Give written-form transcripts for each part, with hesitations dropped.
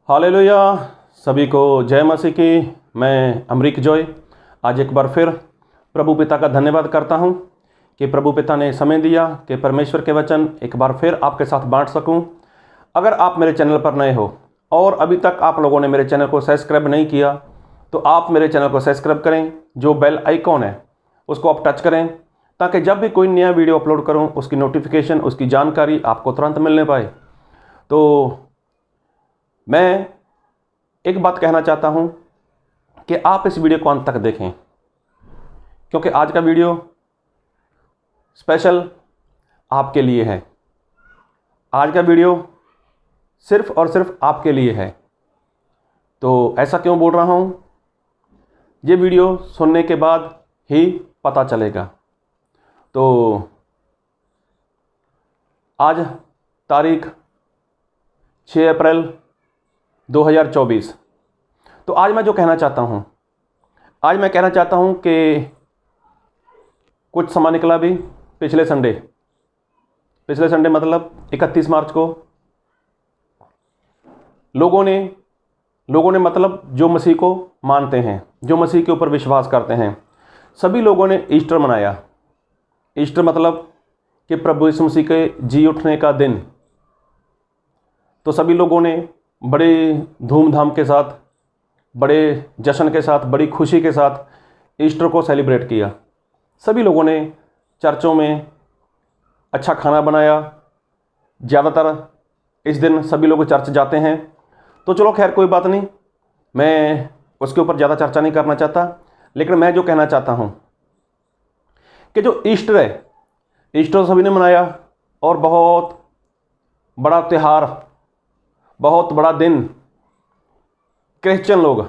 Hallelujah. सभी को जय मसीह की। मैं अमरीक जॉय आज एक बार फिर प्रभु पिता का धन्यवाद करता हूं कि प्रभु पिता ने समय दिया कि परमेश्वर के वचन एक बार फिर आपके साथ बांट सकूं। अगर आप मेरे चैनल पर नए हो और अभी तक आप लोगों ने मेरे चैनल को सब्सक्राइब नहीं किया तो आप मेरे चैनल को सब्सक्राइब करें। जो बेल आइकॉन है उसको आप टच करें ताकि जब भी कोई नया वीडियो अपलोड करूं उसकी नोटिफिकेशन, उसकी जानकारी आपको तुरंत मिलने पाए। तो मैं एक बात कहना चाहता हूं कि आप इस वीडियो को अंत तक देखें, क्योंकि आज का वीडियो स्पेशल आपके लिए है। आज का वीडियो सिर्फ और सिर्फ आपके लिए है। तो ऐसा क्यों बोल रहा हूं, ये वीडियो सुनने के बाद ही पता चलेगा। तो आज तारीख 6 अप्रैल 2024। तो आज मैं जो कहना चाहता हूं, आज मैं कहना चाहता हूं कि कुछ समय निकला भी पिछले संडे मतलब 31 मार्च को लोगों ने मतलब जो मसीह को मानते हैं, जो मसीह के ऊपर विश्वास करते हैं, सभी लोगों ने ईस्टर मनाया। ईस्टर मतलब कि प्रभु यीशु मसीह के जी उठने का दिन। तो सभी लोगों ने बड़े धूमधाम के साथ, बड़े जश्न के साथ, बड़ी खुशी के साथ ईस्टर को सेलिब्रेट किया। सभी लोगों ने चर्चों में अच्छा खाना बनाया। ज़्यादातर इस दिन सभी लोग चर्च जाते हैं। तो चलो खैर कोई बात नहीं, मैं उसके ऊपर ज़्यादा चर्चा नहीं करना चाहता। लेकिन मैं जो कहना चाहता हूँ कि जो ईस्टर है, ईस्टर सभी ने मनाया और बहुत बड़ा त्यौहार, बहुत बड़ा दिन क्रिश्चियन लोग,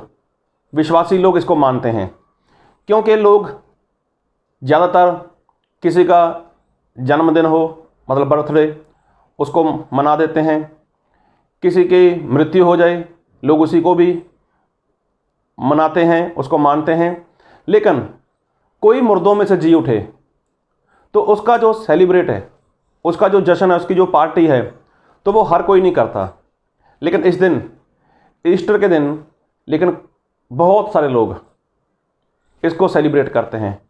विश्वासी लोग इसको मानते हैं। क्योंकि लोग ज़्यादातर किसी का जन्मदिन हो मतलब बर्थडे, उसको मना देते हैं। किसी की मृत्यु हो जाए लोग उसी को भी मनाते हैं, उसको मानते हैं। लेकिन कोई मुर्दों में से जी उठे तो उसका जो सेलिब्रेट है, उसका जो जश्न है, उसकी जो पार्टी है, तो वो हर कोई नहीं करता। लेकिन इस दिन, ईस्टर के दिन, लेकिन बहुत सारे लोग इसको सेलिब्रेट करते हैं।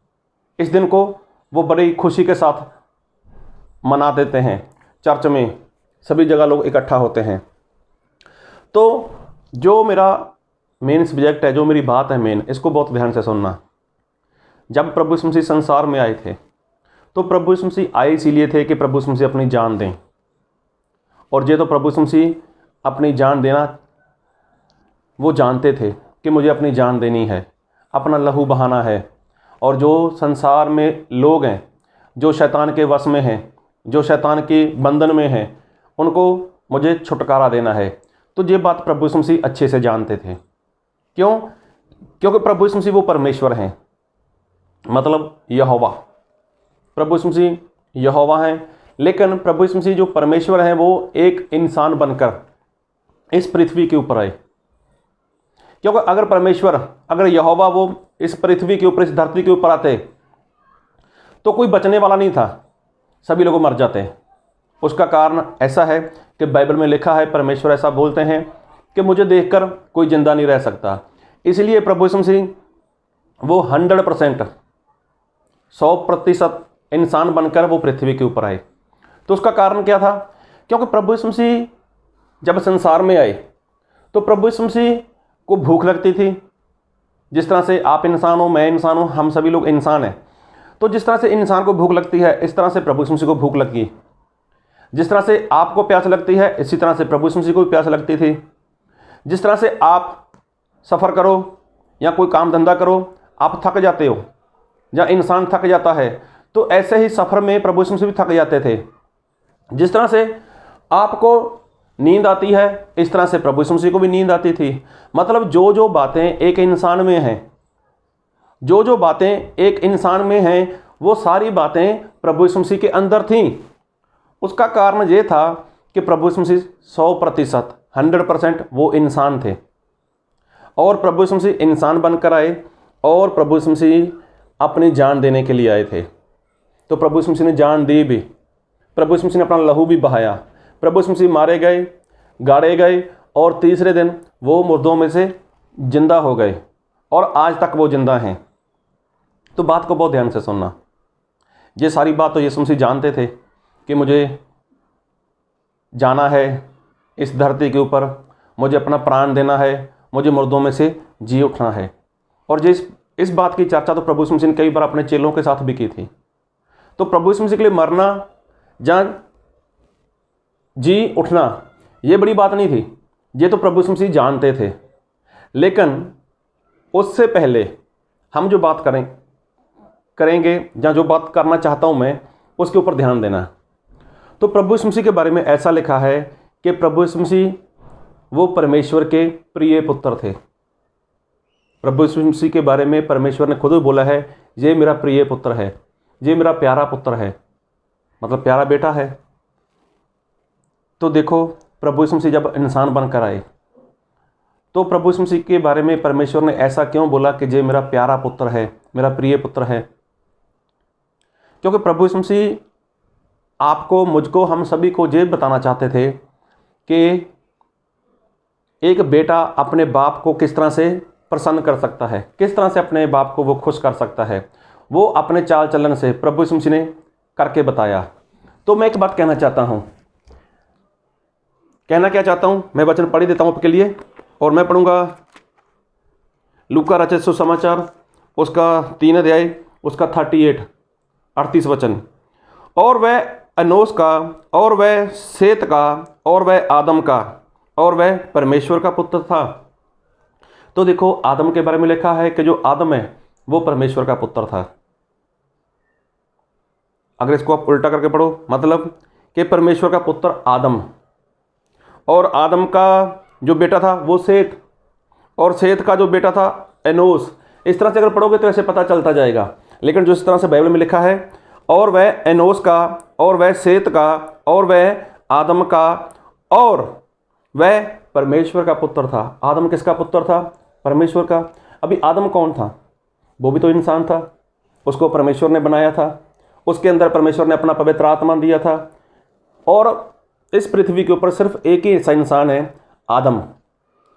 इस दिन को वो बड़ी खुशी के साथ मना देते हैं। चर्च में सभी जगह लोग इकट्ठा होते हैं। तो जो मेरा मेन सब्जेक्ट है, जो मेरी बात है मेन, इसको बहुत ध्यान से सुनना। जब प्रभु यीशु मसीह संसार में आए थे तो प्रभु यीशु मसीह आए इसीलिए थे कि प्रभु यीशु मसीह अपनी जान दें। और ये तो प्रभु यीशु मसीह अपनी जान देना, वो जानते थे कि मुझे अपनी जान देनी है, अपना लहू बहाना है। और जो संसार में लोग हैं, जो शैतान के वश में हैं, जो शैतान के बंधन में हैं, उनको मुझे छुटकारा देना है। तो ये बात प्रभु यीशु मसीह अच्छे से जानते थे। क्यों? क्योंकि प्रभु यीशु मसीह वो परमेश्वर हैं, मतलब यहोवा। प्रभु यीशु मसीह यहोवा हैं। लेकिन प्रभु यीशु मसीह जो परमेश्वर हैं वो एक इंसान बनकर इस पृथ्वी के ऊपर आए। क्योंकि अगर परमेश्वर, अगर यहोवा वो इस पृथ्वी के ऊपर, इस धरती के ऊपर आते तो कोई बचने वाला नहीं था, सभी लोग मर जाते। उसका कारण ऐसा है कि बाइबल में लिखा है, परमेश्वर ऐसा बोलते हैं कि मुझे देखकर कोई जिंदा नहीं रह सकता। इसलिए प्रभु यीशु मसीह वो 100%, 100% इंसान बनकर वो पृथ्वी के ऊपर आए। तो उसका कारण क्या था? क्योंकि प्रभु यीशु मसीह जब संसार में आए तो प्रभु यीशु मसीह को भूख लगती थी। जिस तरह से आप इंसान हो, मैं इंसान हूँ, हम सभी लोग इंसान हैं। तो जिस तरह से इंसान को भूख लगती है, इस तरह से प्रभु यीशु मसीह को भूख लगी। जिस तरह से आपको प्यास लगती है, इसी तरह से प्रभु यीशु मसीह को भी प्यास लगती थी। जिस तरह से आप सफ़र करो या कोई काम धंधा करो, आप थक जाते हो, या इंसान थक जाता है, तो ऐसे ही सफ़र में प्रभु यीशु मसीह भी थक जाते थे। जिस तरह से आपको नींद आती है, इस तरह से प्रभु यीशु मसीह को भी नींद आती थी। मतलब जो जो बातें एक इंसान में हैं, जो जो बातें एक इंसान में हैं, वो सारी बातें प्रभु यीशु मसीह के अंदर थीं। उसका कारण ये था कि प्रभु यीशु मसीह 100%, 100% वो इंसान थे। और प्रभु यीशु मसीह इंसान बनकर आए और प्रभु यीशु मसीह अपनी जान देने के लिए आए थे। तो प्रभु यीशु मसीह ने जान दी भी, प्रभु यीशु मसीह ने अपना लहू भी बहाया। प्रभु यीशु मसीह मारे गए, गाड़े गए और तीसरे दिन वो मुर्दों में से जिंदा हो गए और आज तक वो जिंदा हैं। तो बात को बहुत ध्यान से सुनना। ये सारी बात तो यीशु मसीह जानते थे कि मुझे जाना है इस धरती के ऊपर, मुझे अपना प्राण देना है, मुझे मुर्दों में से जी उठना है। और इस बात की चर्चा तो प्रभु यीशु मसीह ने कई बार अपने चेलों के साथ भी की थी। तो प्रभु यीशु मसीह के लिए मरना या जी उठना ये बड़ी बात नहीं थी, ये तो प्रभु यीशु मसीह जानते थे। लेकिन उससे पहले हम जो बात करेंगे या जो बात करना चाहता हूं मैं, उसके ऊपर ध्यान देना। तो प्रभु यीशु मसीह के बारे में ऐसा लिखा है कि प्रभु यीशु मसीह वो परमेश्वर के प्रिय पुत्र थे। प्रभु यीशु मसीह के बारे में परमेश्वर ने खुद ही बोला है, ये मेरा प्रिय पुत्र है, ये मेरा प्यारा पुत्र है, मतलब प्यारा बेटा है। तो देखो प्रभु यीशु मसीह जब इंसान बनकर आए तो प्रभु यीशु मसीह के बारे में परमेश्वर ने ऐसा क्यों बोला कि ये मेरा प्यारा पुत्र है, मेरा प्रिय पुत्र है? क्योंकि प्रभु यीशु मसीह आपको, मुझको, हम सभी को ये बताना चाहते थे कि एक बेटा अपने बाप को किस तरह से प्रसन्न कर सकता है, किस तरह से अपने बाप को वो खुश कर सकता है। वो अपने चाल चलन से प्रभु यीशु मसीह ने करके बताया। तो मैं एक बात कहना चाहता हूँ, कहना क्या चाहता हूँ, मैं वचन पढ़ी देता हूँ आपके लिए। और मैं पढ़ूंगा लूका रचित सुसमाचार उसका 3 अध्याय उसका 38 वचन। और वह एनोस का और वह सेत का और वह आदम का और वह परमेश्वर का पुत्र था। तो देखो आदम के बारे में लिखा है कि जो आदम है वो परमेश्वर का पुत्र था। अगर इसको आप उल्टा करके पढ़ो, मतलब कि परमेश्वर का पुत्र आदम, और आदम का जो बेटा था वो सेत, और सेत का जो बेटा था एनोस। इस तरह से अगर पढ़ोगे तो ऐसे पता चलता जाएगा। लेकिन जो इस तरह से बाइबल में लिखा है, और वह एनोस का और वह सेत का और वह आदम का और वह परमेश्वर का पुत्र था। आदम किसका पुत्र था? परमेश्वर का। अभी आदम कौन था? वो भी तो इंसान था, उसको परमेश्वर ने बनाया था, उसके अंदर परमेश्वर ने अपना पवित्र आत्मा दिया था। और इस पृथ्वी के ऊपर सिर्फ एक ही ऐसा इंसान है, आदम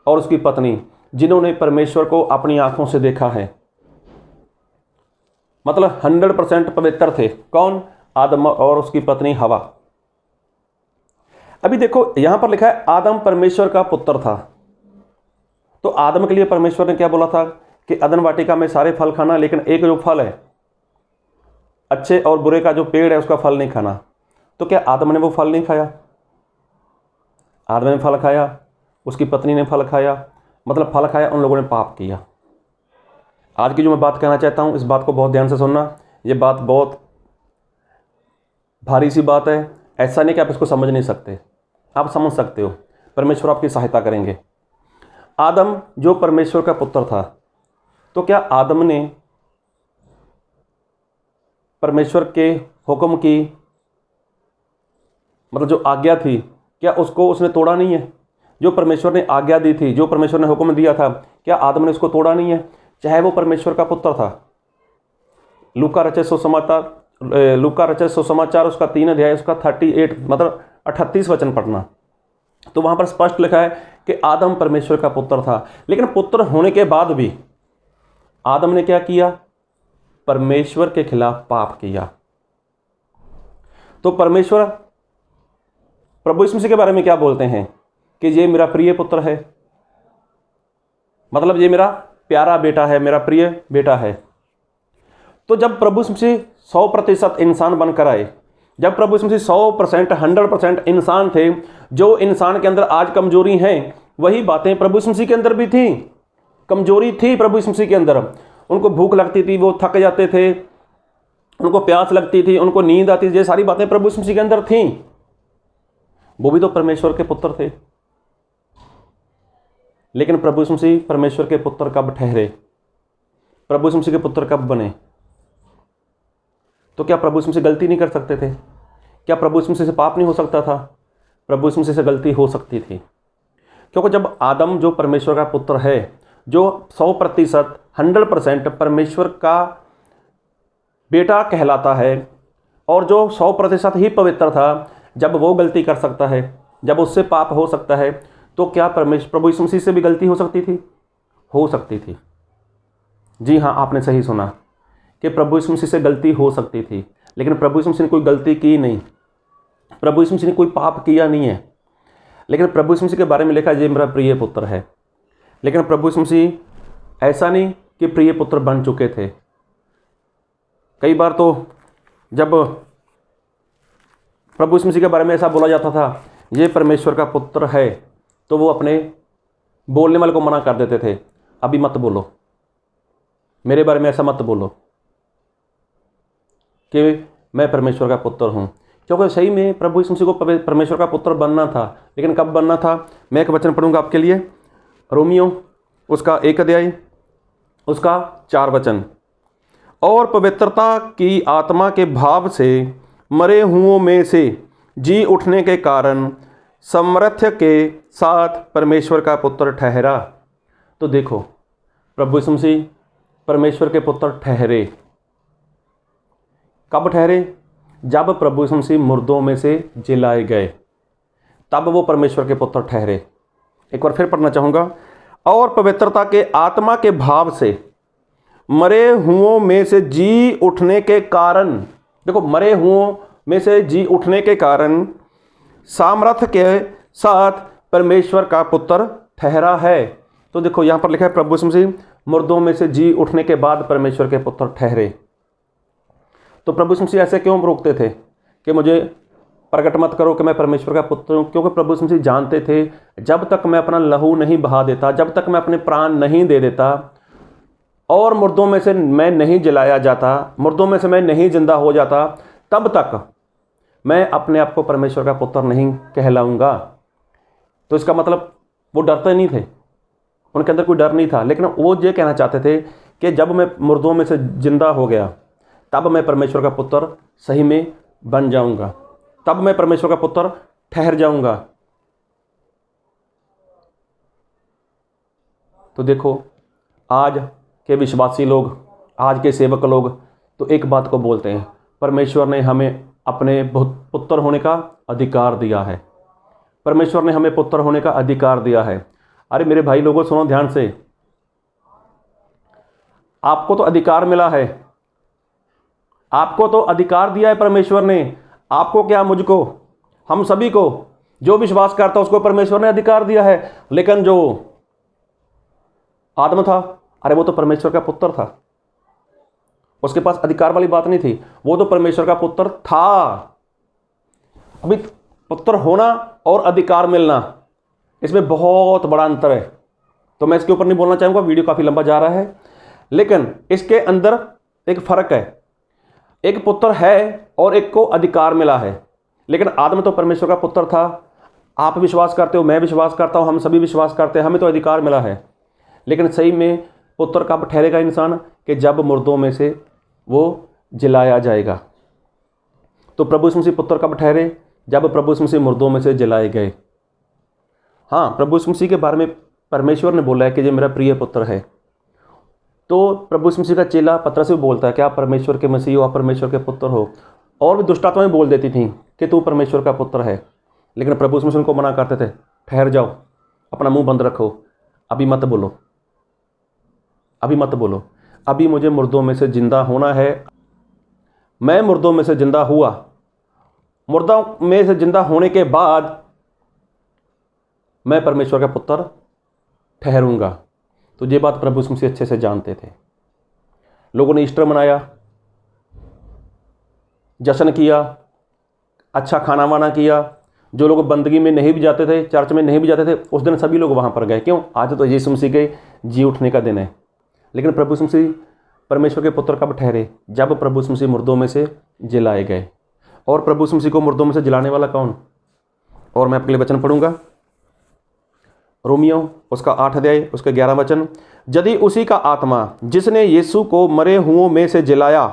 और उसकी पत्नी, जिन्होंने परमेश्वर को अपनी आंखों से देखा है, मतलब 100% पवित्र थे। कौन? आदम और उसकी पत्नी हवा। अभी देखो यहां पर लिखा है आदम परमेश्वर का पुत्र था। तो आदम के लिए परमेश्वर ने क्या बोला था कि अदन वाटिका में सारे फल खाना, लेकिन एक जो फल है अच्छे और बुरे का जो पेड़ है उसका फल नहीं खाना। तो क्या आदम ने वो फल नहीं खाया? आदम ने फल खाया, उसकी पत्नी ने फल खाया, मतलब फल खाया, उन लोगों ने पाप किया। आज की जो मैं बात कहना चाहता हूं, इस बात को बहुत ध्यान से सुनना। ये बात बहुत भारी सी बात है। ऐसा नहीं कि आप इसको समझ नहीं सकते, आप समझ सकते हो। परमेश्वर आपकी सहायता करेंगे। आदम जो परमेश्वर का पुत्र था, तो क्या आदम ने परमेश्वर के हुक्म की, मतलब जो आज्ञा थी, क्या उसको उसने तोड़ा नहीं है? जो परमेश्वर ने आज्ञा दी थी, जो परमेश्वर ने हुक्म दिया था, क्या आदम ने उसको तोड़ा नहीं है? चाहे वो परमेश्वर का पुत्र था। लूका रचित सुसमाचार उसका 3 अध्याय उसका 38 मतलब 38 वचन पढ़ना। तो वहां पर स्पष्ट लिखा है कि आदम परमेश्वर का पुत्र था। लेकिन पुत्र होने के बाद भी आदम ने क्या किया? परमेश्वर के खिलाफ पाप किया। तो परमेश्वर प्रभु यीशु मसीह के बारे में क्या बोलते हैं कि ये मेरा प्रिय पुत्र है, मतलब ये मेरा प्यारा बेटा है, मेरा प्रिय बेटा है। तो जब प्रभु यीशु मसीह 100% इंसान बनकर आए, जब प्रभु यीशु मसीह 100% 100% इंसान थे, जो इंसान के अंदर आज कमजोरी है वही बातें प्रभु यीशु मसीह के अंदर भी थी। कमजोरी थी प्रभु यीशु मसीह के अंदर। उनको भूख लगती थी, वो थक जाते थे, उनको प्यास लगती थी, उनको नींद आती थी। ये सारी बातें प्रभु यीशु मसीह के अंदर थी। वो भी तो परमेश्वर के पुत्र थे। लेकिन प्रभु यीशु मसीह परमेश्वर के पुत्र कब ठहरे? प्रभु यीशु मसीह के पुत्र कब बने? तो क्या प्रभु यीशु मसीह गलती नहीं कर सकते थे? क्या प्रभु यीशु मसीह से पाप नहीं हो सकता था? प्रभु यीशु मसीह से गलती हो सकती थी। क्योंकि जब आदम जो परमेश्वर का पुत्र है, जो 100% 100% परमेश्वर का बेटा कहलाता है, और जो 100% ही पवित्र था, जब वो गलती कर सकता है, जब उससे पाप हो सकता है, तो क्या प्रभु यीशु मसीह से भी गलती हो सकती थी? हो सकती थी। जी हाँ, आपने सही सुना कि प्रभु यीशु मसीह से गलती हो सकती थी, लेकिन प्रभु यीशु मसीह ने कोई गलती की नहीं। प्रभु यीशु मसीह ने कोई पाप किया नहीं है। लेकिन प्रभु यीशु मसीह के बारे में लिखा है, ये मेरा प्रिय पुत्र है। लेकिन प्रभु यीशु मसीह ऐसा नहीं कि प्रिय पुत्र बन चुके थे। कई बार तो जब प्रभु यीशु मसीह के बारे में ऐसा बोला जाता था, ये परमेश्वर का पुत्र है, तो वो अपने बोलने वाले को मना कर देते थे, अभी मत बोलो, मेरे बारे में ऐसा मत बोलो कि मैं परमेश्वर का पुत्र हूँ। क्योंकि सही में प्रभु यीशु मसीह को परमेश्वर का पुत्र बनना था, लेकिन कब बनना था? मैं एक वचन पढ़ूंगा आपके लिए, रोमियो उसका 1 अध्याय उसका 4 वचन। और पवित्रता की आत्मा के भाव से मरे हुओं में से जी उठने के कारण सामर्थ्य के साथ परमेश्वर का पुत्र ठहरा। तो देखो, प्रभु यीशु मसीह परमेश्वर के पुत्र ठहरे। कब ठहरे? जब प्रभु यीशु मसीह मुर्दों में से जिलाए गए, तब वो परमेश्वर के पुत्र ठहरे। एक बार फिर पढ़ना चाहूँगा। और पवित्रता के आत्मा के भाव से मरे हुओं में से जी उठने के कारण, देखो, मरे हुओं में से जी उठने के कारण सामर्थ्य के साथ परमेश्वर का पुत्र ठहरा है। तो देखो यहाँ पर लिखा है, प्रभु यीशु मसीह मुर्दों में से जी उठने के बाद परमेश्वर के पुत्र ठहरे। तो प्रभु यीशु मसीह ऐसे क्यों रोकते थे कि मुझे प्रकट मत करो कि मैं परमेश्वर का पुत्र हूँ? क्योंकि प्रभु यीशु मसीह जानते थे, जब तक मैं अपना लहू नहीं बहा देता, जब तक मैं अपने प्राण नहीं दे देता और मुर्दों में से मैं नहीं जलाया जाता, मुर्दों में से मैं नहीं जिंदा हो जाता, तब तक मैं अपने आप को परमेश्वर का पुत्र नहीं कहलाऊंगा। तो इसका मतलब वो डरते नहीं थे, उनके अंदर कोई डर नहीं था। लेकिन वो ये कहना चाहते थे कि जब मैं मुर्दों में से जिंदा हो गया, तब मैं परमेश्वर का पुत्र सही में बन जाऊंगा, तब मैं परमेश्वर का पुत्र ठहर जाऊंगा। तो देखो, आज के विश्वासी लोग, आज के सेवक लोग तो एक बात को बोलते हैं, परमेश्वर ने हमें अपने पुत्र होने का अधिकार दिया है, परमेश्वर ने हमें पुत्र होने का अधिकार दिया है। अरे मेरे भाई लोगों, सुनो ध्यान से, आपको तो अधिकार मिला है, आपको तो अधिकार दिया है परमेश्वर ने। आपको क्या, मुझको, हम सभी को, जो विश्वास करता है उसको परमेश्वर ने अधिकार दिया है। लेकिन जो आदम था, अरे वो तो परमेश्वर का पुत्र था, उसके पास अधिकार वाली बात नहीं थी, वो तो परमेश्वर का पुत्र था। अभी पुत्र होना और अधिकार मिलना, इसमें बहुत बड़ा अंतर है। तो मैं इसके ऊपर नहीं बोलना चाहूँगा, वीडियो काफ़ी लंबा जा रहा है, लेकिन इसके अंदर एक फ़र्क है। एक पुत्र है और एक को अधिकार मिला है। लेकिन आदम तो परमेश्वर का पुत्र था, आप विश्वास करते हो, मैं विश्वास करता हूँ, हम सभी विश्वास करते हैं, हमें तो अधिकार मिला है। लेकिन सही में पुत्र कब ठहरेगा इंसान? कि जब मुर्दों में से वो जलाया जाएगा। तो प्रभु यीशु मसीह पुत्र कब ठहरे? जब प्रभु यीशु मसीह मुर्दों में से जलाए गए। हाँ, प्रभु यीशु मसीह के बारे में परमेश्वर ने बोला है कि ये मेरा प्रिय पुत्र है। तो प्रभु यीशु मसीह का चेला पतरस भी बोलता है कि आप परमेश्वर के मसीह हो, आप परमेश्वर के पुत्र हो। और भी दुष्ट आत्माएं बोल देती थी कि तू परमेश्वर का पुत्र है, लेकिन प्रभु यीशु मसीह उनको मना करते थे, ठहर जाओ, अपना मुंह बंद रखो, अभी मत बोलो, अभी मत बोलो, अभी मुझे मुर्दों में से जिंदा होना है। मैं मुर्दों में से जिंदा हुआ, मुर्दों में से जिंदा होने के बाद मैं परमेश्वर का पुत्र ठहरूंगा। तो ये बात प्रभु यीशु मसीह अच्छे से जानते थे। लोगों ने ईस्टर मनाया, जश्न किया, अच्छा खाना वाना किया। जो लोग बंदगी में नहीं भी जाते थे, चर्च में नहीं भी जाते थे, उस दिन सभी लोग वहाँ पर गए। क्यों? आज तो यीशु मसीह के जी उठने का दिन है। लेकिन प्रभु यीशु मसीह परमेश्वर के पुत्र कब ठहरे? जब प्रभु यीशु मसीह मुर्दों में से जलाए गए। और प्रभु यीशु मसीह को मुर्दों में से जलाने वाला कौन? और मैं आपके लिए वचन पढ़ूंगा, रोमियो उसका 8 अध्याय उसके 11 वचन। यदि उसी का आत्मा जिसने यीशु को मरे हुओं में से जलाया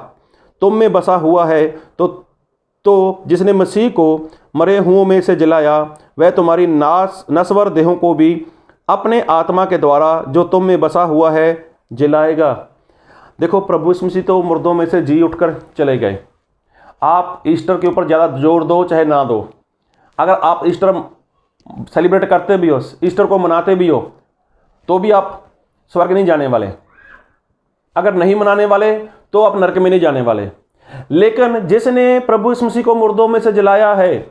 तुम में बसा हुआ है, तो जिसने मसीह को मरे हुओं में से जलाया वह तुम्हारी नश्वर देहों को भी अपने आत्मा के द्वारा जो तुम में बसा हुआ है जलाएगा। देखो, प्रभु यीशु मसीह तो मुर्दों में से जी उठकर चले गए। आप ईस्टर के ऊपर ज़्यादा जोर दो चाहे ना दो, अगर आप ईस्टर सेलिब्रेट करते भी हो, ईस्टर को मनाते भी हो, तो भी आप स्वर्ग नहीं जाने वाले। अगर नहीं मनाने वाले तो आप नरक में नहीं जाने वाले। लेकिन जिसने प्रभु यीशु मसीह को मुर्दों में से जलाया है,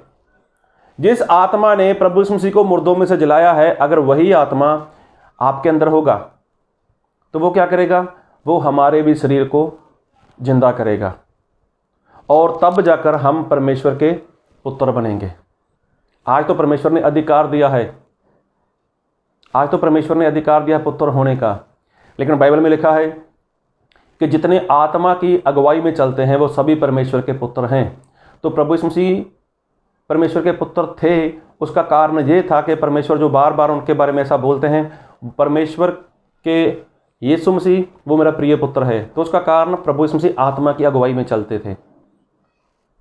जिस आत्मा ने प्रभु यीशु मसीह को मुर्दों में से जलाया है, अगर वही आत्मा आपके अंदर होगा तो वो क्या करेगा? वो हमारे भी शरीर को जिंदा करेगा और तब जाकर हम परमेश्वर के पुत्र बनेंगे। आज तो परमेश्वर ने अधिकार दिया है, आज तो परमेश्वर ने अधिकार दिया पुत्र होने का, लेकिन बाइबल में लिखा है कि जितने आत्मा की अगुवाई में चलते हैं वो सभी परमेश्वर के पुत्र हैं। तो प्रभु यीशु मसीह परमेश्वर के पुत्र थे, उसका कारण ये था कि परमेश्वर जो बार बार उनके बारे में ऐसा बोलते हैं, परमेश्वर के यीशु मसीह वो मेरा प्रिय पुत्र है, तो उसका कारण प्रभु यीशु मसीह आत्मा की अगुवाई में चलते थे।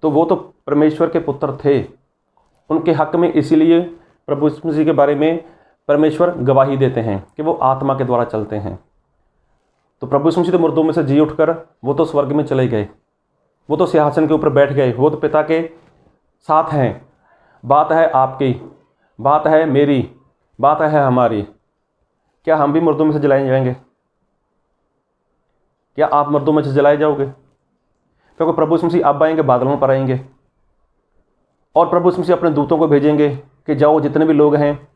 तो वो तो परमेश्वर के पुत्र थे, उनके हक में इसीलिए प्रभु यीशु मसीह के बारे में परमेश्वर गवाही देते हैं कि वो आत्मा के द्वारा चलते हैं। तो प्रभु यीशु मसीह तो मुर्दों में से जी उठकर वो तो स्वर्ग में चले गए, वो तो सिंहासन के ऊपर बैठ गए, वो तो पिता के साथ हैं। बात है आपकी, बात है मेरी, बात है हमारी। क्या हम भी मुर्दों में से जलाए जाएंगे? क्या आप मुर्दों में से जलाए जाओगे? क्योंकि प्रभु यीशु मसीह अब आएंगे, बादलों पर आएंगे और प्रभु यीशु मसीह अपने दूतों को भेजेंगे कि जाओ जितने भी लोग हैं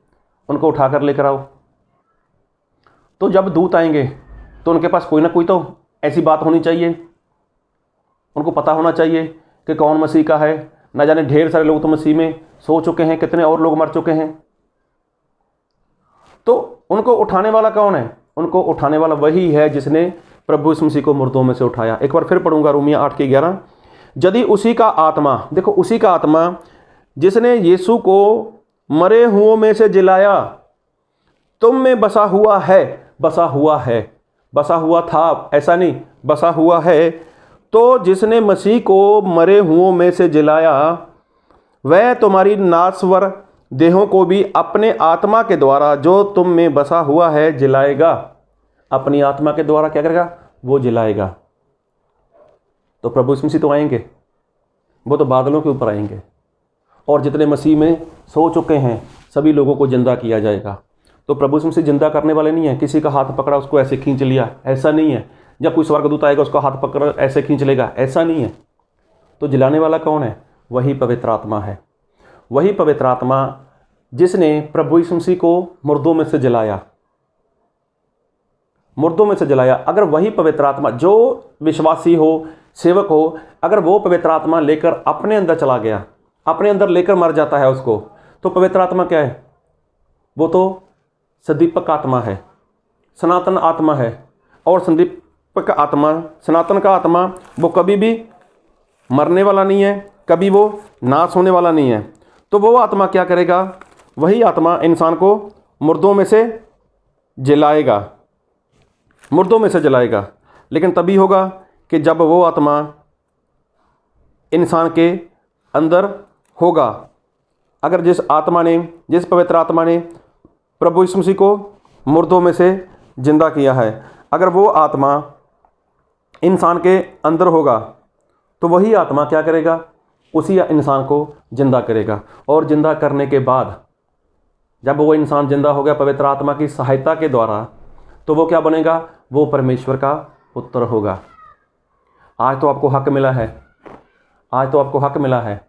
उनको उठाकर लेकर आओ। तो जब दूत आएंगे तो उनके पास कोई ना कोई तो ऐसी बात होनी चाहिए, उनको पता होना चाहिए कि कौन मसीह का है। ना जाने ढेर सारे लोग तो मसीह में सो चुके हैं, कितने और लोग मर चुके हैं। तो उनको उठाने वाला कौन है? उनको उठाने वाला वही है जिसने प्रभु यीशु मसीह को मुर्दों में से उठाया। एक बार फिर पढ़ूंगा रोमिया 8:11। यदि उसी का आत्मा, देखो उसी का आत्मा जिसने यीशु को मरे हुओं में से जिलाया तुम में बसा हुआ है, बसा हुआ है, बसा हुआ था ऐसा नहीं, बसा हुआ है, तो जिसने मसीह को मरे हुओं में से जिलाया वह तुम्हारी नासवर देहों को भी अपने आत्मा के द्वारा जो तुम में बसा हुआ है जिलाएगा। अपनी आत्मा के द्वारा क्या करेगा? वो जिलाएगा। तो प्रभु यीशु मसीह तो आएंगे, वो तो बादलों के ऊपर आएंगे और जितने मसीह में सो चुके हैं सभी लोगों को जिंदा किया जाएगा। तो प्रभु यीशु मसीह जिंदा करने वाले नहीं है, किसी का हाथ पकड़ा उसको ऐसे खींच लिया, ऐसा नहीं है। जब कोई स्वर्गदूत आएगा उसका हाथ पकड़ ऐसे खींच लेगा, ऐसा नहीं है। तो जिलाने वाला कौन है? वही पवित्र आत्मा है। वही पवित्र आत्मा जिसने प्रभु यीशु मसीह को मुर्दों में से जलाया, मुर्दों में से जलाया। अगर वही पवित्र आत्मा जो विश्वासी हो, सेवक हो, अगर वो पवित्र आत्मा लेकर अपने अंदर चला गया, अपने अंदर लेकर मर जाता है उसको, तो पवित्र आत्मा क्या है? वो तो सदीपक आत्मा है, सनातन आत्मा है। और सदीपक आत्मा, सनातन का आत्मा, वो कभी भी मरने वाला नहीं है, कभी वो नाश होने वाला नहीं है। तो वो आत्मा क्या करेगा? वही आत्मा इंसान को मुर्दों में से जलाएगा, मुर्दों में से जलाएगा। लेकिन तभी होगा कि जब वो आत्मा इंसान के अंदर होगा। अगर जिस आत्मा ने, जिस पवित्र आत्मा ने प्रभु यीशु मसीह को मुर्दों में से जिंदा किया है, अगर वो आत्मा इंसान के अंदर होगा तो वही आत्मा क्या करेगा? उसी इंसान को जिंदा करेगा। और जिंदा करने के बाद जब वो इंसान जिंदा हो गया पवित्र आत्मा की सहायता के द्वारा, तो वो क्या बनेगा? वो परमेश्वर का पुत्र होगा। आज तो आपको हक मिला है, आज तो आपको हक मिला है,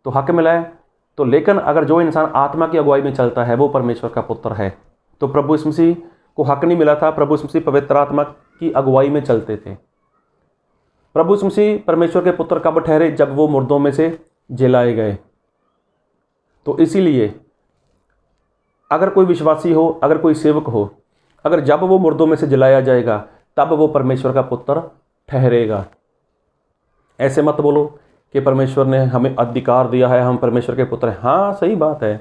तो हक मिला है तो। लेकिन अगर जो इंसान आत्मा की अगुवाई में चलता है वो परमेश्वर का पुत्र है। तो प्रभु यीशु मसीह को हक नहीं मिला था, प्रभु यीशु मसीह पवित्र आत्मा की अगुवाई में चलते थे। प्रभु यीशु मसीह परमेश्वर के पुत्र कब ठहरे? जब वो मुर्दों में से जलाए गए। तो इसीलिए अगर कोई विश्वासी हो, अगर कोई सेवक हो, अगर जब वो मुर्दों में से जलाया जाएगा तब वो परमेश्वर का पुत्र ठहरेगा। ऐसे मत बोलो कि परमेश्वर ने हमें अधिकार दिया है, हम परमेश्वर के पुत्र हैं। हाँ सही बात है,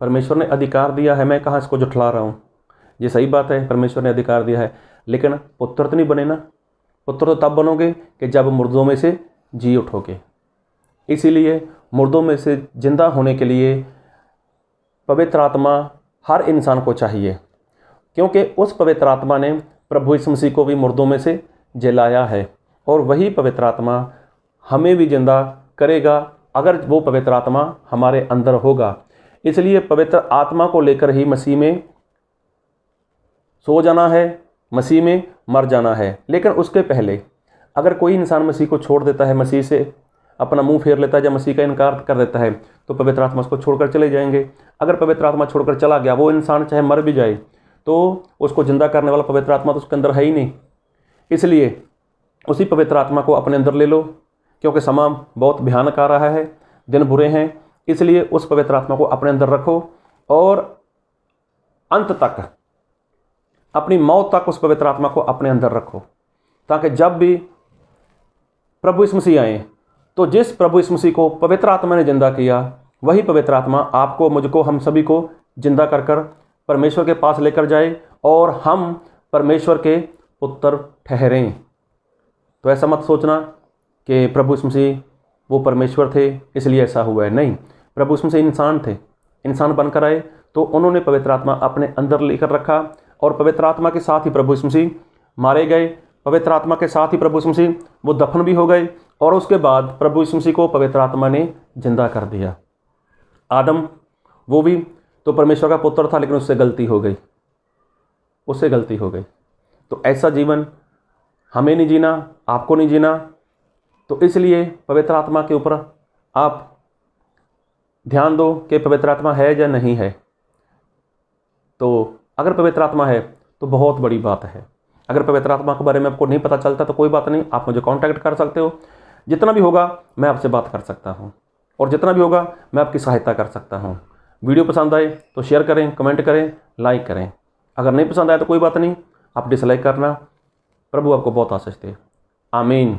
परमेश्वर ने अधिकार दिया है, मैं कहाँ इसको जुठला रहा हूँ। ये सही बात है, परमेश्वर ने अधिकार दिया है, लेकिन पुत्र तो नहीं बने ना। पुत्र तो तब बनोगे कि जब मुर्दों में से जी उठोगे। इसीलिए मुर्दों में से जिंदा होने के लिए पवित्र आत्मा हर इंसान को चाहिए, क्योंकि उस पवित्र आत्मा ने प्रभु यीशु मसीह को भी मुर्दों में से जलाया है और वही पवित्र आत्मा हमें भी जिंदा करेगा अगर वो पवित्र आत्मा हमारे अंदर होगा। इसलिए पवित्र आत्मा को लेकर ही मसीह में सो जाना है, मसीह में मर जाना है। लेकिन उसके पहले अगर कोई इंसान मसीह को छोड़ देता है, मसीह से अपना मुंह फेर लेता है या मसीह का इनकार कर देता है, तो पवित्र आत्मा उसको छोड़कर चले जाएंगे। अगर पवित्र आत्मा छोड़कर चला गया, वो इंसान चाहे मर भी जाए, तो उसको जिंदा करने वाला पवित्र आत्मा तो उसके अंदर है ही नहीं। इसलिए उसी पवित्र आत्मा को अपने अंदर ले लो, क्योंकि समय बहुत भयानक आ रहा है, दिन बुरे हैं। इसलिए उस पवित्र आत्मा को अपने अंदर रखो और अंत तक, अपनी मौत तक उस पवित्र आत्मा को अपने अंदर रखो, ताकि जब भी प्रभु यीशु मसीह आए, तो जिस प्रभु यीशु मसीह को पवित्र आत्मा ने जिंदा किया, वही पवित्र आत्मा आपको, मुझको, हम सभी को जिंदा कर कर परमेश्वर के पास लेकर जाए और हम परमेश्वर के पुत्र ठहरें। तो ऐसा मत सोचना कि प्रभु यीशु मसीह वो परमेश्वर थे इसलिए ऐसा हुआ है। नहीं, प्रभु यीशु मसीह इंसान थे, इंसान बनकर आए, तो उन्होंने पवित्र आत्मा अपने अंदर लेकर रखा और पवित्र आत्मा के साथ ही प्रभु यीशु मसीह मारे गए। पवित्र आत्मा के साथ ही प्रभु यीशु मसीह वो दफन भी हो गए और उसके बाद प्रभु यीशु मसीह को पवित्र आत्मा ने जिंदा कर दिया। आदम वो भी तो परमेश्वर का पुत्र था, लेकिन उससे गलती हो गई, उससे गलती हो गई। तो ऐसा जीवन हमें नहीं जीना, आपको नहीं जीना। तो इसलिए पवित्र आत्मा के ऊपर आप ध्यान दो कि पवित्र आत्मा है या नहीं है। तो अगर पवित्र आत्मा है तो बहुत बड़ी बात है। अगर पवित्र आत्मा के बारे में आपको नहीं पता चलता तो कोई बात नहीं, आप मुझे कांटेक्ट कर सकते हो। जितना भी होगा मैं आपसे बात कर सकता हूँ और जितना भी होगा मैं आपकी सहायता कर सकता हूँ। वीडियो पसंद आए तो शेयर करें, कमेंट करें, लाइक करें। अगर नहीं पसंद आए तो कोई बात नहीं, आप डिसलाइक करना। प्रभु आपको बहुत आशीष दे। आमीन।